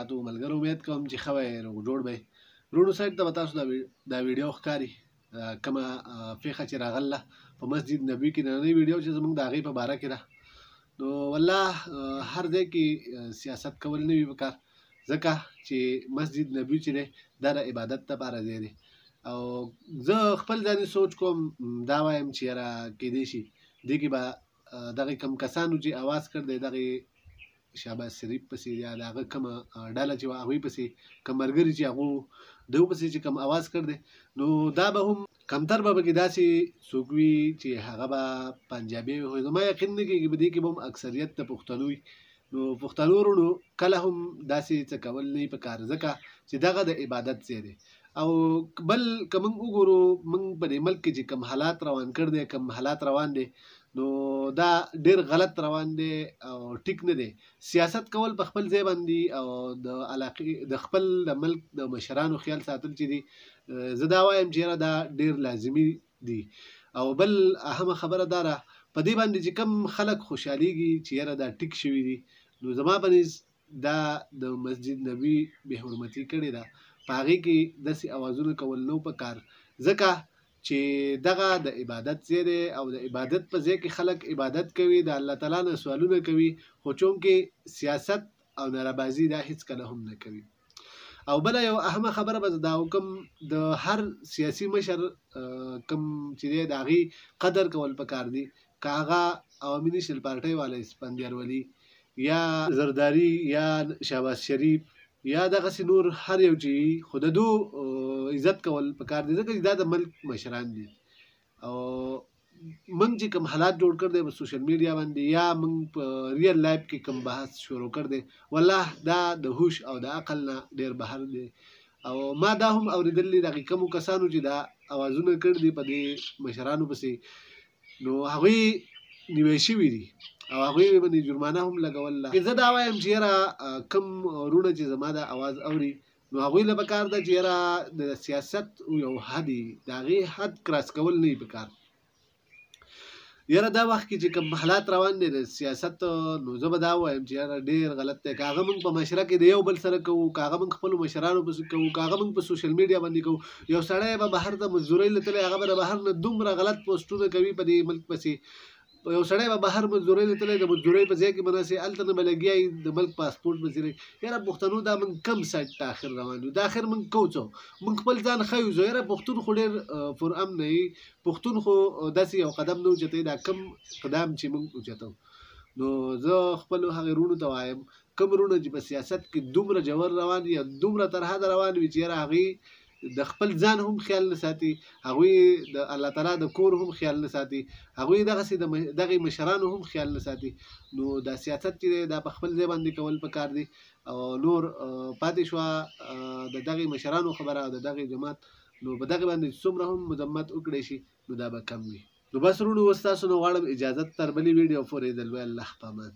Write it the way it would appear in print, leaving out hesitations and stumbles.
مخلوقاتو ملګرو امید کوم چې ښه وئ روغ جوړ به وروڼو سایډ ته به تاسو دا ویډیو ښکاري کومه پېښه چې راغله په مسجد نبوي کې نننۍ ویډیو چې زموږ د هغې په باره کې ده نو والله هر ځای کې سیاست کول نه وي پکار ځکه چې مسجد نبوي چې دی دا د عبادت لپاره ځای دی او زه خپل ځاني سوچ کوم دا وایم چې یاره کیدای شي دې کې به دغه کم کسانو چې اواز کړ دی دغه شهباز شریف پسې یا د هغه کومه ډله چې وه هغوی پسې کوم ملګري چې هغو د هغو پسې چې کوم اواز کړ دی نو دا به هم کمتر به پکې داسې څوک وي چې هغه به پنجابي وي خو زما یقین نه کېږي په دې کې به هم اکثریت د پښتنو وي نو پښتنو وروڼو کله هم داسې څه کول نه وي پکار ځکه چې دغه د عبادت ځای دی او بل که موږ وګورو موږ په دې ملک کې چې کوم حالات روان کړ دی کوم حالات روان دی نو دا ډیر غلط روان دی او ټیک نه دی سیاست کول په خپل ځای باندې او د علاقې د خپل د ملک د مشرانو خیال ساتل چې دي زه دا وایم چې دا ډیر لازمي دي او بل اهمه خبره دا ده په دې باندې چې کم خلک خوشحالیږي چې یاره دا ټیک شوي دي نو زما په نظر دا د مسجد نبوي بې حرمتي کړې ده په هغې کې داسې اوازونه کول نو پکار ځکه چې دغه د عبادت ځای دی او د عبادت په ځای کې خلک عبادت کوي د الله تعالی نه سوالونه کوي خو چونکې سیاست او ناربازي دا هیڅکله هم نه کوي او بله یو اهمه خبره به دا وکم د هر سیاسي مشر کوم چې دی د هغې قدر کول پکار دي که هغه عوامي نیشنل پارټۍ والا اسفندیار ولي یا زرداري یا شهباز شریف یا دغسې نور هر یو چې خو د دو عزت کول پکار دی ځکه چې دا د ملک مشران دي او موږ چې کوم حالات جوړ کړ دی په سوشل میډیا باندې یا موږ په ریل لایف کې کوم بحث شروع کړ دی والله دا د هوش او د عقل نه ډېر بهر دی او ما دا هم اورېدلي دغې کومو کسانو چې دا اوازونه کړي دي په دې مشرانو پسې نو هغوی نیوی شوي دي او هغوی باندې جرمانه هم لګوله زه دا وایم چې یاره کوم وروڼه چې زما دا اواز اوري نو هغوی له پکار ده چې یاره د سیاست یو حد وي د هغې حد کراس کول نه وي پکار یاره دا وخت کې چې کوم حالات روان دي د سیاست نو زه به دا ووایم چې یاره ډېر غلط دی که هغه موږ په مشره کې د یو بل سره کوو که هغه موږ خپلو مشرانو پسې کوو که هغه موږ په سوشل میډیا باندې کوو یو سړی به بهر ته مزدورۍ له تللی هغه به د بهر نه دومره غلط پوسټونه کوي په دې ملک پسې یو سړی به بهر مزدورۍ له تللی د مزدورۍ په ځای کې به ناسې هلته نه به لګیا وي د ملک پاسپورټ پسې یاره پښتنو دا موږ کم سایډ ته آخر روان یو دا آخر موږ کوو څه موږ خپل ځان ښه یوځو یاره پښتون خو ډېر پرامنه وي پښتون خو داسې یو قدم نه اوچتوي دا کم قدم چې موږ اوچتو نو زه خپلو هغې وروڼو ته وایم کوم وروڼه چې په سیاست کې دومره ژور روان وي یا دومره تر حده روان وي چې یاره هغې د خپل ځان هم خیال نه ساتي هغوی د الله تعالی د کور هم خیال نه ساتي هغوی دغسې دغې مشرانو هم خیال نه ساتي نو دا سیاست چې دی دا په خپل ځای باندې کول پکار دي او نور پاتې شوه د دغې مشرانو خبره او د دغې جماعت نو په دغې باندې څومره هم مذمت وکړی شي نو دا به کم وي نو بس وروڼو اوس تاسو نه غواړم اجازت تر بلې ویډیو پورې د لوی الله په امان